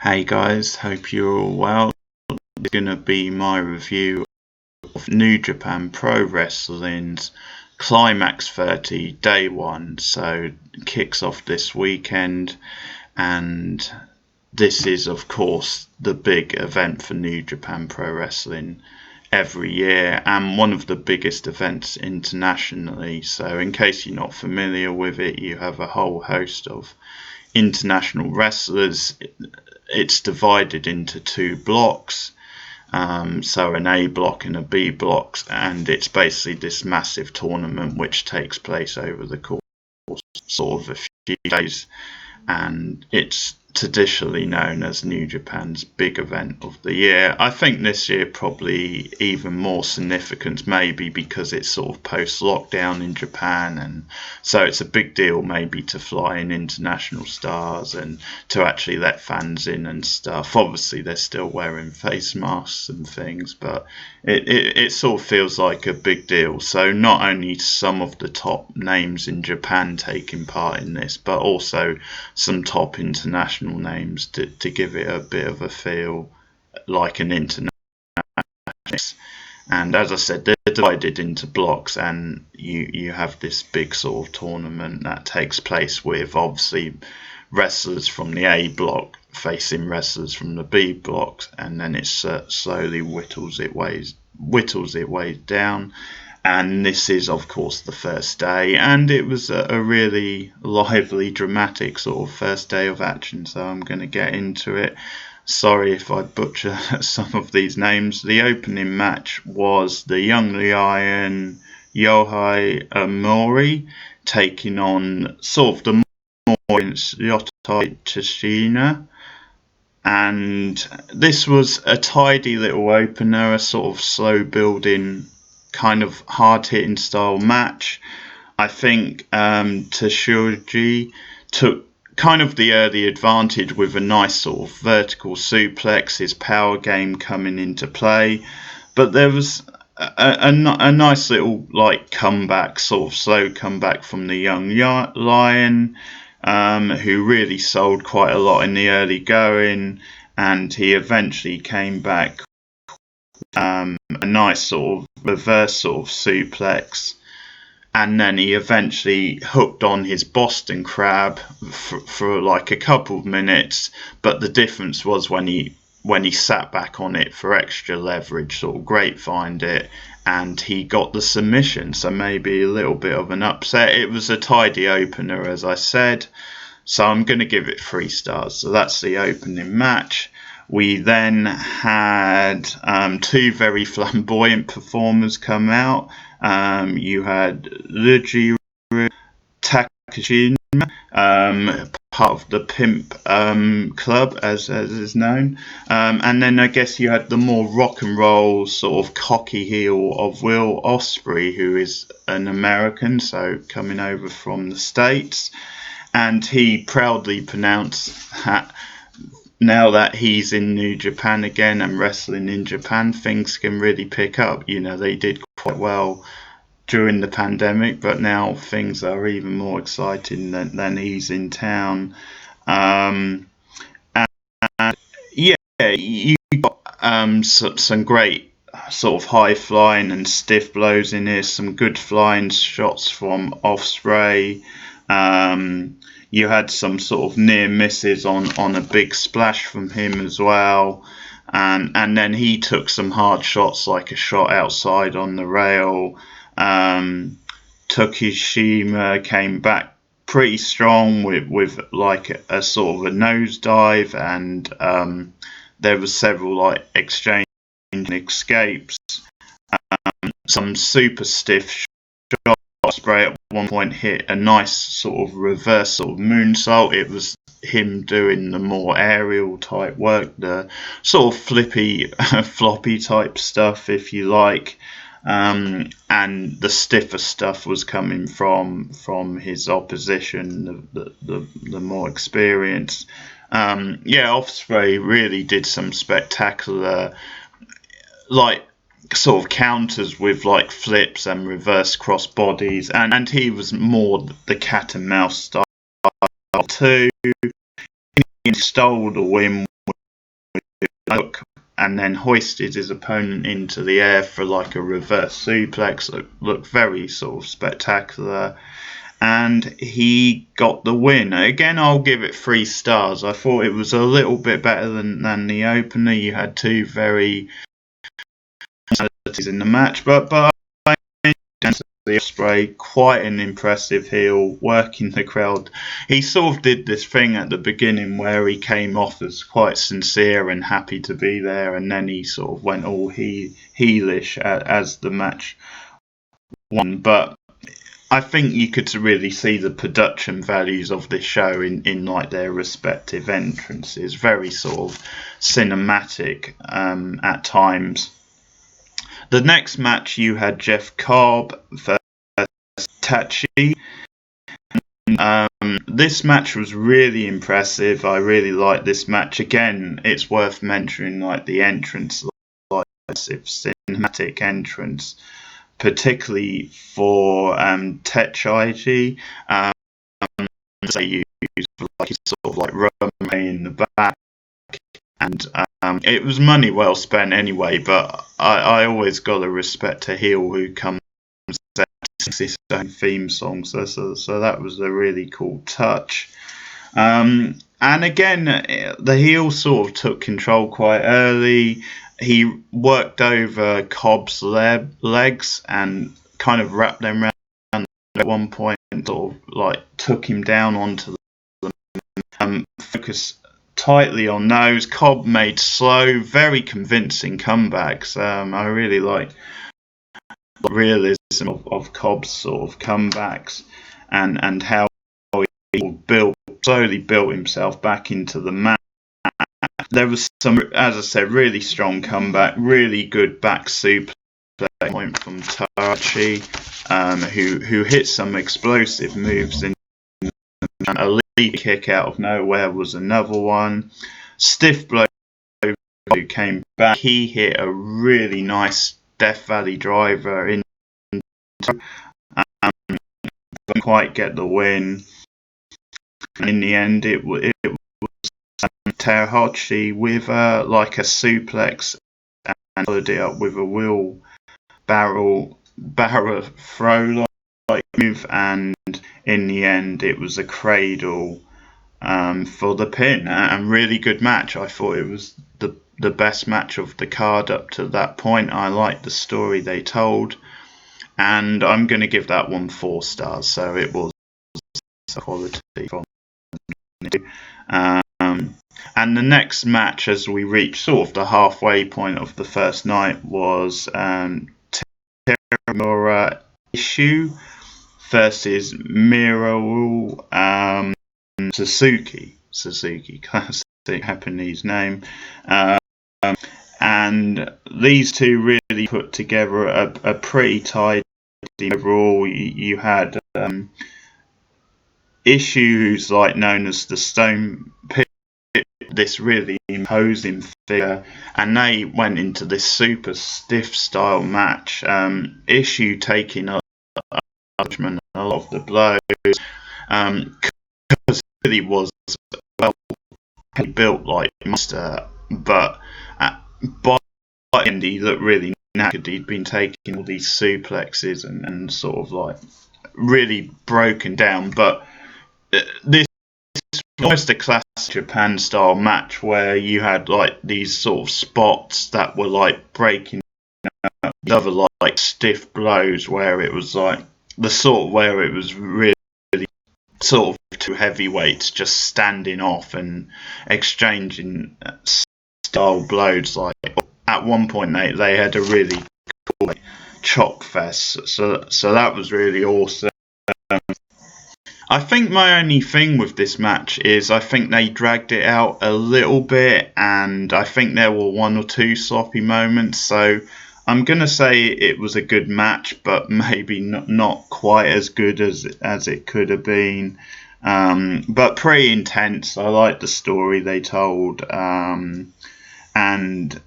Hey guys, hope you're all well. It's going to be my review of New Japan Pro Wrestling's Climax 30 Day 1. So it kicks off this weekend, and this is of course the big event for New Japan Pro Wrestling every year, and one of the biggest events internationally. So in case you're not familiar with it, you have a whole host of international wrestlers. It's divided into two blocks, so an A block and a B block, and it's basically this massive tournament which takes place over the course of sort of a few days, and it's traditionally known as New Japan's big event of the year. I think this year probably even more significant, maybe because it's sort of post-lockdown in Japan, and so it's a big deal maybe to fly in international stars and to actually let fans in and stuff. Obviously they're still wearing face masks and things, but it sort of feels like a big deal. So not only some of the top names in Japan taking part in this, but also some top international names to give it a bit of a feel like an international. And as I said, they're divided into blocks, and you have this big sort of tournament that takes place with obviously wrestlers from the A block facing wrestlers from the B blocks, and then it slowly whittles it way down. And this is of course the first day, and it was a really lively, dramatic sort of first day of action, so I'm going to get into it. Sorry if I butcher some of these names. The opening match was the Young Lion Yohei Amori taking on sort of the more Yotai Tashina, and this was a tidy little opener, a sort of slow building, kind of hard-hitting style match. I think Tashioji took kind of the early advantage with a nice sort of vertical suplex, his power game coming into play, but there was a nice little like comeback, sort of slow comeback from the Young Lion, who really sold quite a lot in the early going, and he eventually came back a nice sort of reverse sort of suplex, and then he eventually hooked on his Boston Crab for like a couple of minutes, but the difference was when he sat back on it for extra leverage, sort of grapevined it, and he got the submission, so maybe a little bit of an upset. It was a tidy opener, as I said, so I'm going to give it 3 stars. So that's the opening match. We then had 2 very flamboyant performers come out. You had Ryujiro Takashima, part of the Pimp Club, as is known. And then I guess you had the more rock and roll sort of cocky heel of Will Ospreay, who is an American, so coming over from the States. And he proudly pronounced that now that he's in New Japan again and wrestling in Japan, things can really pick up. You know, they did quite well during the pandemic, but now things are even more exciting than he's in town. And yeah, you got some great sort of high flying and stiff blows in here, some good flying shots from Ospreay. You had some sort of near misses on a big splash from him as well, and then he took some hard shots, like a shot outside on the rail. Takashima came back pretty strong with like a sort of a nosedive, and there was several like exchange escapes, some super stiff shots. Ospreay at one point hit a nice sort of reverse sort of moonsault. It was him doing the more aerial type work, the sort of flippy, floppy type stuff, if you like. And the stiffer stuff was coming from his opposition, the more experienced. Ospreay really did some spectacular, like, sort of counters with like flips and reverse cross bodies, and he was more the cat and mouse style too. He stole the win look, and then hoisted his opponent into the air for like a reverse suplex. Looked very sort of spectacular, and he got the win. Again, I'll give it 3 stars. I thought it was a little bit better than the opener. You had 2 very in the match, but I the Ospreay, quite an impressive heel, working the crowd. He sort of did this thing at the beginning where he came off as quite sincere and happy to be there, and then he sort of went all heelish as the match won. But I think you could really see the production values of this show in like their respective entrances. Very sort of cinematic at times. The next match you had Jeff Cobb versus Tachi. This match was really impressive. I really liked this match. Again, it's worth mentioning like the entrance, like massive cinematic entrance, particularly for Tachi. They use like sort of like runway in the back. And it was money well spent anyway, but I always got to respect a heel who comes out and sings his own theme song, so that was a really cool touch. And again, the heel sort of took control quite early. He worked over Cobb's legs and kind of wrapped them around at one point, sort of like took him down onto the focus tightly on those. Cobb made slow, very convincing comebacks. I really like the realism of Cobb's sort of comebacks and how he slowly built himself back into the match. There was some, as I said, really strong comeback, really good back suplex point from Tachi, who hit some explosive moves in. A lead kick out of nowhere was another one. Stiff blow who came back. He hit a really nice Death Valley driver in. Couldn't quite get the win. And in the end, it was Tachi with like a suplex and followed it up with a wheelbarrow throw like move, and in the end it was a cradle for the pin. And really good match. I thought it was the best match of the card up to that point. I liked the story they told, and I'm going to give that one 4 stars. So it was quality from and the next match, as we reached sort of the halfway point of the first night, was Terumoru Issue versus Miro Suzuki, classic Japanese name. And these two really put together a pretty tight team overall. You had Issue, who's like known as the Stone Pit, this really imposing figure, and they went into this super stiff style match. Issue taking a lot of the blows, because he really was well built like monster, but by the end he looked really knackered. He'd been taking all these suplexes and sort of like really broken down. But this was almost a classic Japan style match where you had like these sort of spots that were like breaking up, other like stiff blows where it was like the sort where it was really sort of two heavyweights just standing off and exchanging style blows. Like at one point they had a really cool like, chop fest, so that was really awesome. I think my only thing with this match is I think they dragged it out a little bit, and I think there were 1 or 2 sloppy moments. So I'm going to say it was a good match, but maybe not quite as good as it could have been. But pretty intense. I liked the story they told. And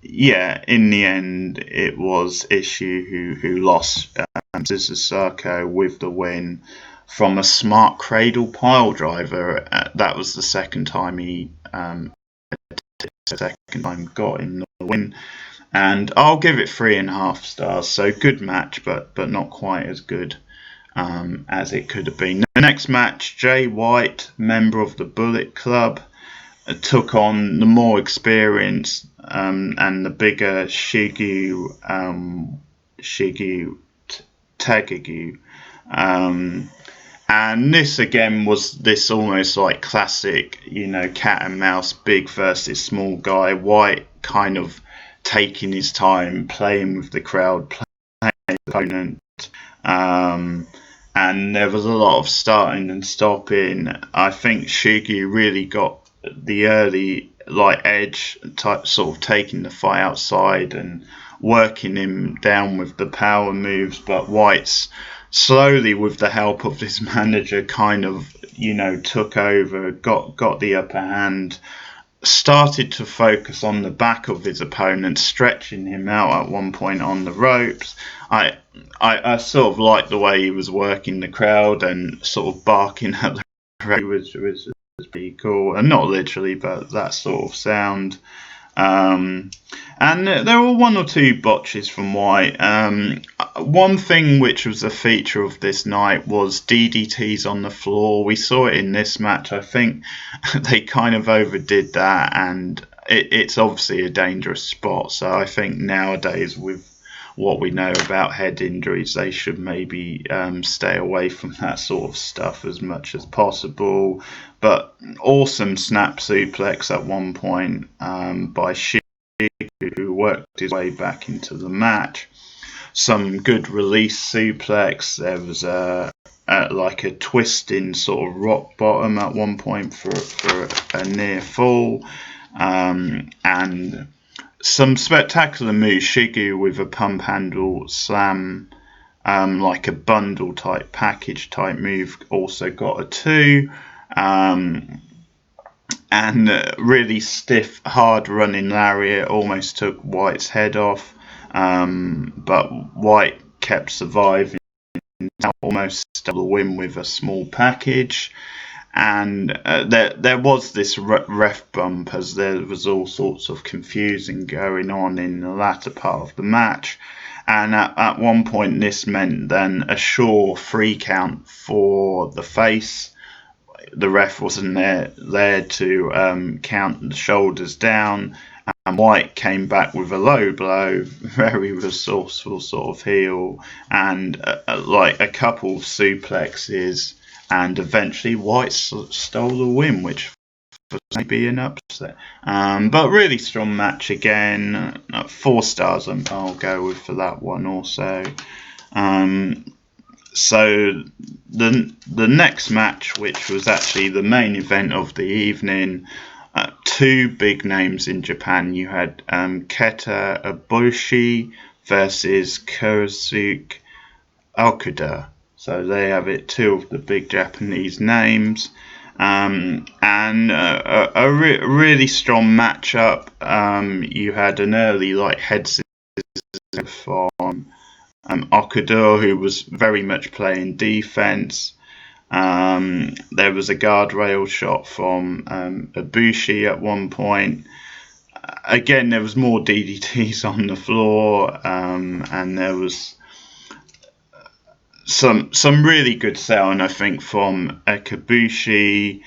yeah, in the end, it was Issue who lost Sissoko with the win from a smart cradle pile driver. That was the second time he second time, got him the win. And I'll give it 3.5 stars. So good match, but not quite as good as it could have been. The next match, Jay White, member of the Bullet Club, took on the more experienced and the bigger Shigu Tagagu. And this again was this almost like classic, cat and mouse, big versus small guy. White kind of taking his time, playing with the crowd, playing with the opponent. And there was a lot of starting and stopping. I think Shigu really got the early edge, type, sort of taking the fight outside and working him down with the power moves. But White's slowly, with the help of his manager, kind of took over, got the upper hand, started to focus on the back of his opponent, stretching him out at one point on the ropes. I sort of liked the way he was working the crowd and sort of barking at the crowd, which was pretty cool. And not literally, but that sort of sound. And there were one or two botches from White. One thing which was a feature of this night was DDTs on the floor. We saw it in this match. I think they kind of overdid that, and it's obviously a dangerous spot. So I think nowadays, with what we know about head injuries, they should maybe stay away from that sort of stuff as much as possible. But awesome snap suplex at one point by Shigu, who worked his way back into the match. Some good release suplex. There was a twisting sort of rock bottom at one point for a near fall. And some spectacular moves. Shigu with a pump handle slam, like a bundle type package type move, also got a 2. And really stiff, hard running lariat almost took White's head off. But White kept surviving, almost stole the win with a small package. And there was this ref bump, as there was all sorts of confusing going on in the latter part of the match. And at one point, this meant then a sure 3 count for the face. The ref wasn't there to count the shoulders down. And White came back with a low blow, very resourceful sort of heel, and a couple of suplexes. And eventually White stole the win, which was maybe an upset. But really strong match again. 4 stars I'll go with for that one also. So the next match, which was actually the main event of the evening, 2 big names in Japan. You had Keta Ibushi versus Kosuke Okuda. So they have it, 2 of the big Japanese names. And a really strong matchup. You had an early head scissors from Okuda, who was very much playing defense. There was a guardrail shot from Ibushi at one point. Again, there was more DDTs on the floor, and there was some really good selling, I think, from Ibushi,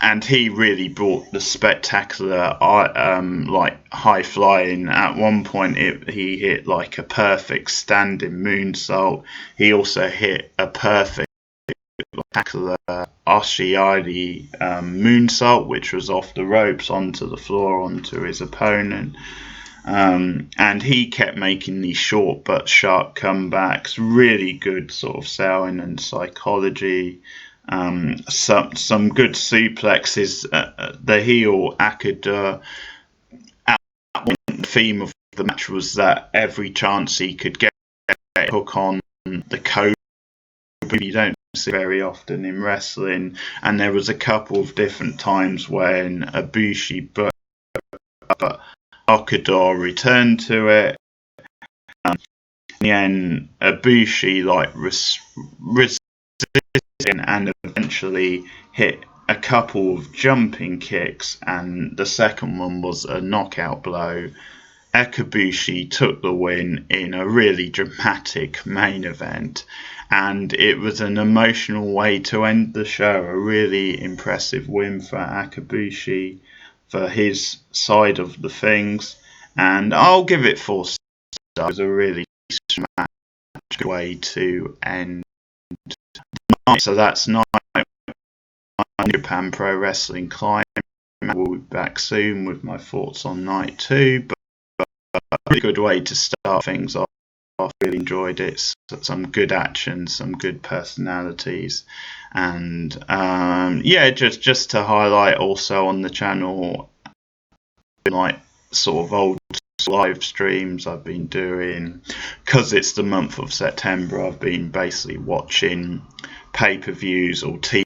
and he really brought the spectacular high flying. At one point he hit a perfect standing moonsault. He also hit a perfect spectacular Ashiari moonsault, which was off the ropes onto the floor onto his opponent. And he kept making these short but sharp comebacks. Really good sort of selling and psychology. Some good suplexes. The heel Akuda. The theme of the match was that every chance he could get a hook on the Cobra, you don't see very often in wrestling. And there was a couple of different times when Ibushi but Okuda returned to it. In the end, Ibushi resisted and eventually hit a couple of jumping kicks, and the second one was a knockout blow. Ekabushi took the win in a really dramatic main event, and it was an emotional way to end the show. A really impressive win for Ekabushi for his side of the things, and I'll give it 4 stars. It was a really good way to end the night. So that's night Japan Pro Wrestling Climax. We'll be back soon with my thoughts on night 2, but a really good way to start things off. I really enjoyed it. Some good action, some good personalities, and yeah, just to highlight also on the channel, like sort of old live streams I've been doing, because it's the month of September. I've been basically watching pay-per-views or TV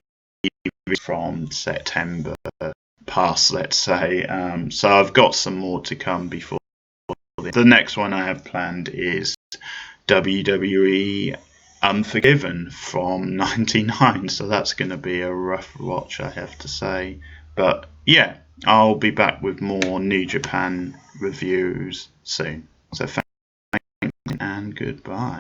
from September past, let's say. So I've got some more to come before. The next one I have planned is WWE Unforgiven from '99, so that's going to be a rough watch, I have to say. But yeah, I'll be back with more New Japan reviews soon. So thank you and goodbye.